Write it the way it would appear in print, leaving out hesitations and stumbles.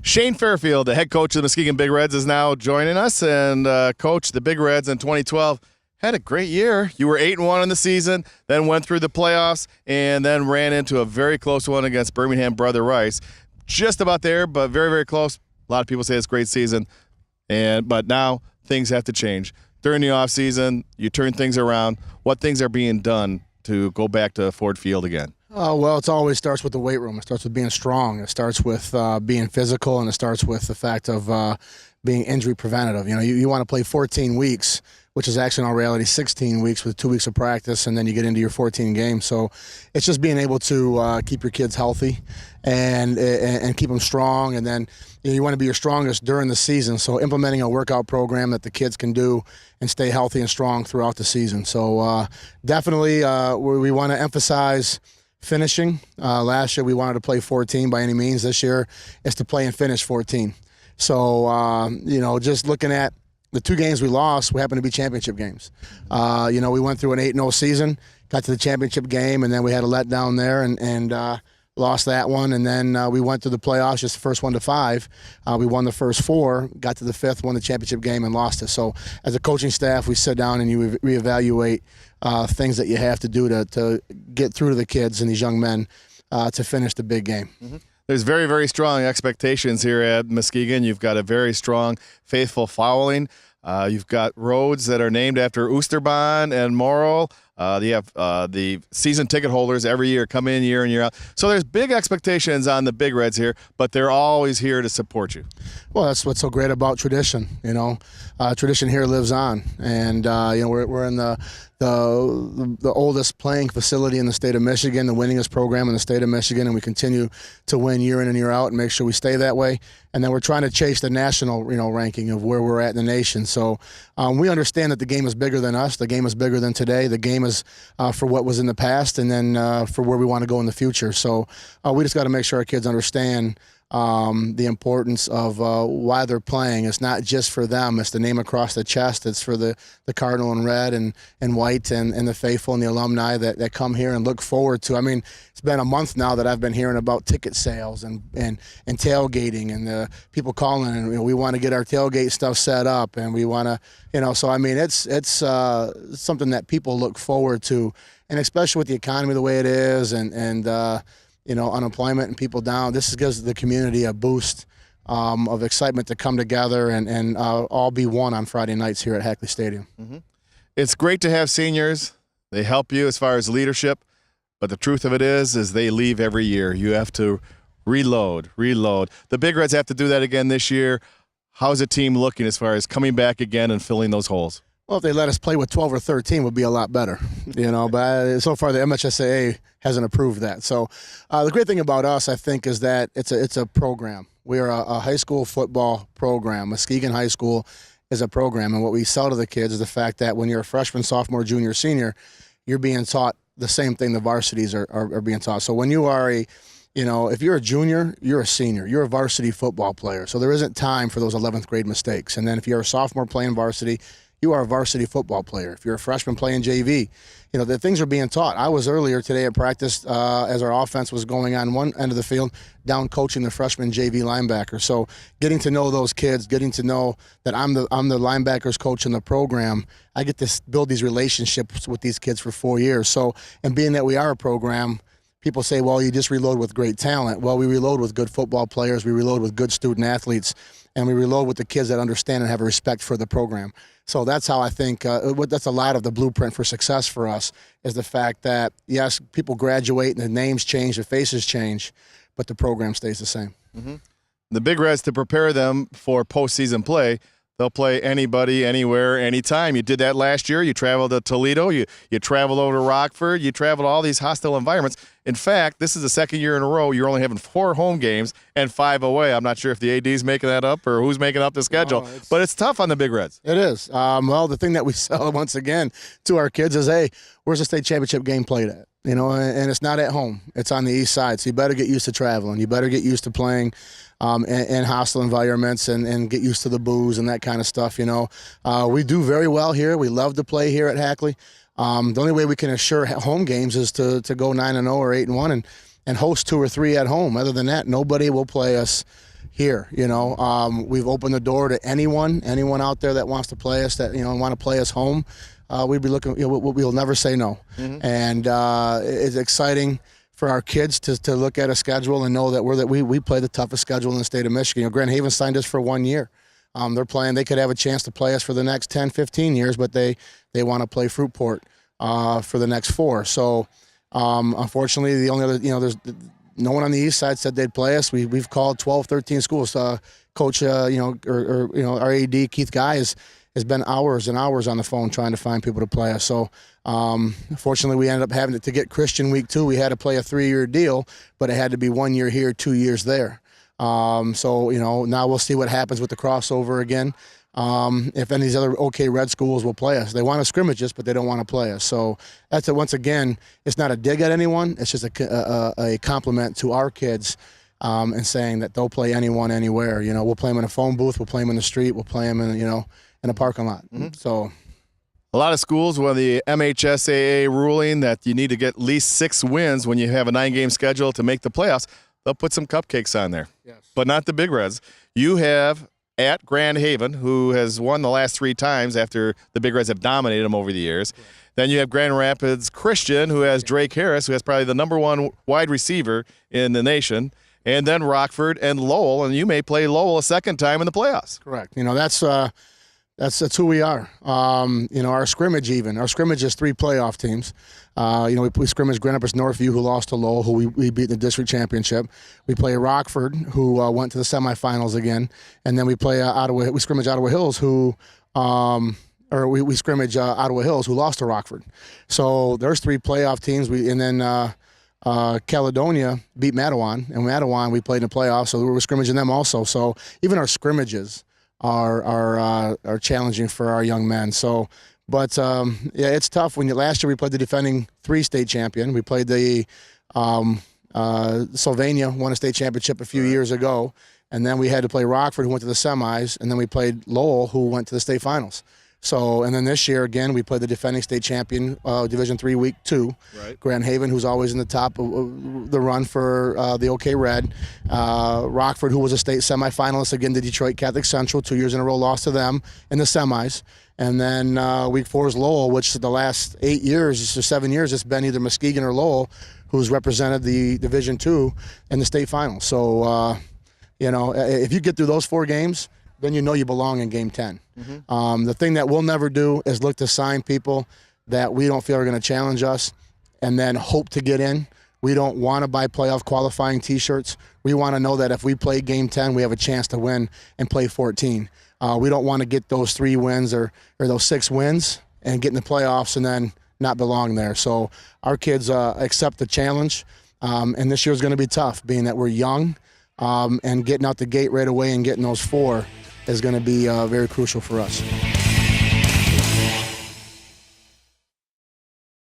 Shane Fairfield, the head coach of the Muskegon Big Reds, is now joining us. And coach, the Big Reds in 2012 had a great year. You were 8-1 in the season, then went through the playoffs, and then ran into a very close one against Birmingham Brother Rice. Just about there, but very, very close. A lot of people say it's a great season, but now things have to change. During the offseason, you turn things around. What things are being done to go back to Ford Field again? Well, it always starts with the weight room. It starts with being strong. It starts with being physical, and it starts with the fact of being injury preventative. You want to play 14 weeks, which is actually in all reality 16 weeks with 2 weeks of practice, and then you get into your 14 games. So it's just being able to keep your kids healthy and keep them strong, and then you want to be your strongest during the season. So implementing a workout program that the kids can do and stay healthy and strong throughout the season. So definitely we want to emphasize finishing. Last year we wanted to play 14 by any means. This year is to play and finish 14. So, just looking at the 2 games we lost, we happened to be championship games. We went through an 8-0 season, got to the championship game, and then we had a letdown there and lost that one. And then we went to the playoffs, just the first 1 to 5. We won the first 4, got to the 5th, won the championship game, and lost it. So as a coaching staff, we sit down and you reevaluate things that you have to do to get through to the kids and these young men to finish the big game. Mm-hmm. There's very, very strong expectations here at Muskegon. You've got a very strong, faithful following. You've got roads that are named after Oosterbaan and Morrill. You have the season ticket holders every year come in year in, year out. So there's big expectations on the Big Reds here, but they're always here to support you. Well, that's what's so great about tradition. Tradition here lives on, and we're in the oldest playing facility in the state of Michigan, the winningest program in the state of Michigan, and we continue to win year in and year out and make sure we stay that way. And then we're trying to chase the national, ranking of where we're at in the nation. So we understand that the game is bigger than us. The game is bigger than today. The game is for what was in the past, and then for where we want to go in the future. So we just got to make sure our kids understand the importance of why they're playing. It's not just for them. It's the name across the chest. It's for the Cardinal in red and white and the faithful and the alumni that come here and look forward to. I mean, it's been a month now that I've been hearing about ticket sales and tailgating and the people calling and we want to get our tailgate stuff set up and we want to, so I mean, it's something that people look forward to, and especially with the economy the way it is and unemployment and people down. This gives the community a boost of excitement to come together and all be one on Friday nights here at Hackley Stadium. Mm-hmm. It's great to have seniors. They help you as far as leadership, but the truth of it is they leave every year. You have to reload. The Big Reds have to do that again this year. How's the team looking as far as coming back again and filling those holes? Well, if they let us play with 12 or 13 would be a lot better, but so far the MHSAA hasn't approved that. So the great thing about us, I think, is that it's a program. We are a high school football program. Muskegon High School is a program, and what we sell to the kids is the fact that when you're a freshman, sophomore, junior, senior, you're being taught the same thing the varsities are being taught. So when you are if you're a junior, you're a senior. You're a varsity football player. So there isn't time for those 11th grade mistakes. And then if you're a sophomore playing varsity, you are a varsity football player. If you're a freshman playing JV, the things are being taught. I was earlier today at practice as our offense was going on one end of the field, down coaching the freshman JV linebacker. So getting to know those kids, getting to know that I'm the linebackers coach in the program, I get to build these relationships with these kids for 4 years. So, and being that we are a program, people say, well, you just reload with great talent. Well, we reload with good football players, we reload with good student athletes, and we reload with the kids that understand and have a respect for the program. So that's how I think that's a lot of the blueprint for success for us, is the fact that, yes, people graduate and the names change, the faces change, but the program stays the same. Mm-hmm. The Big Reds, to prepare them for postseason play, they'll play anybody, anywhere, anytime. You did that last year. You traveled to Toledo. You traveled over to Rockford. You traveled to all these hostile environments. In fact, this is the second year in a row you're only having 4 home games and 5 away. I'm not sure if the AD's making that up or who's making up the schedule, but it's tough on the Big Reds. It is. Well, the thing that we sell once again to our kids is, hey, where's the state championship game played at? And it's not at home. It's on the east side. So you better get used to traveling. You better get used to playing in hostile environments and get used to the booze and that kind of stuff. We do very well here. We love to play here at Hackley. The only way we can assure home games is to go 9-0 or 8-1 and host 2 or 3 at home. Other than that, nobody will play us here. We've opened the door to anyone out there that wants to play us, that want to play us home. We'd be looking. We'll never say no. And it's exciting for our kids to look at a schedule and know that we play the toughest schedule in the state of Michigan. Grand Haven signed us for 1 year. They're playing. They could have a chance to play us for the next 10, 15 years, but they want to play Fruitport for the next 4. So unfortunately, the only other there's no one on the east side said they'd play us. We've called 12, 13 schools. Coach, our AD Keith Guy has been hours and hours on the phone trying to find people to play us. So fortunately, we ended up having to get Christian week 2. We had to play a 3-year deal, but it had to be 1 year here, 2 years there. So now we'll see what happens with the crossover again. If any of these other OK Red schools will play us. They want to scrimmage us, but they don't want to play us. So that's once again, it's not a dig at anyone. It's just a compliment to our kids and saying that they'll play anyone, anywhere. We'll play them in a phone booth. We'll play them in the street. We'll play them in a parking lot. So a lot of schools, with the MHSAA ruling that you need to get at least 6 wins when you have a 9-game schedule to make the playoffs, they'll put some cupcakes on there. Yes. But not the Big Reds. You have at Grand Haven, who has won the last 3 times after the Big Reds have dominated them over the years. Right. Then you have Grand Rapids Christian, who has Drake Harris, who has probably the #1 wide receiver in the nation. And then Rockford and Lowell, and you may play Lowell a second time in the playoffs. Correct. That's who we are. Our scrimmage is 3 playoff teams. We scrimmage Grand Rapids Northview, who lost to Lowell, who we beat in the district championship. We play Rockford, who went to the semifinals again, and then we play We scrimmage Ottawa Hills, who we scrimmage Ottawa Hills, who lost to Rockford. So there's 3 playoff teams. And then Caledonia beat Matawan, and Matawan we played in the playoffs, so we were scrimmaging them also. So even our scrimmages are challenging for our young men. So, but it's tough. Last year we played the defending 3 state champion. We played the Sylvania won a state championship a few years ago, and then we had to play Rockford, who went to the semis, and then we played Lowell, who went to the state finals. So, and then this year again we played the defending state champion, Division III Week 2, right. Grand Haven, who's always in the top of the run for the OK Red. Rockford, who was a state semifinalist again to Detroit Catholic Central, 2 years in a row, lost to them in the semis. And then Week 4 is Lowell, which the last 8 years or 7 years, it's been either Muskegon or Lowell who's represented the Division II in the state finals. So, if you get through those 4 games, then you belong in Game 10. The thing that we'll never do is look to sign people that we don't feel are going to challenge us and then hope to get in. We don't want to buy playoff qualifying T-shirts. We want to know that if we play Game 10, we have a chance to win and play 14. We don't want to get those 3 wins or those 6 wins and get in the playoffs and then not belong there. So our kids accept the challenge, and this year is going to be tough, being that we're young, and getting out the gate right away and getting those 4 is going to be very crucial for us.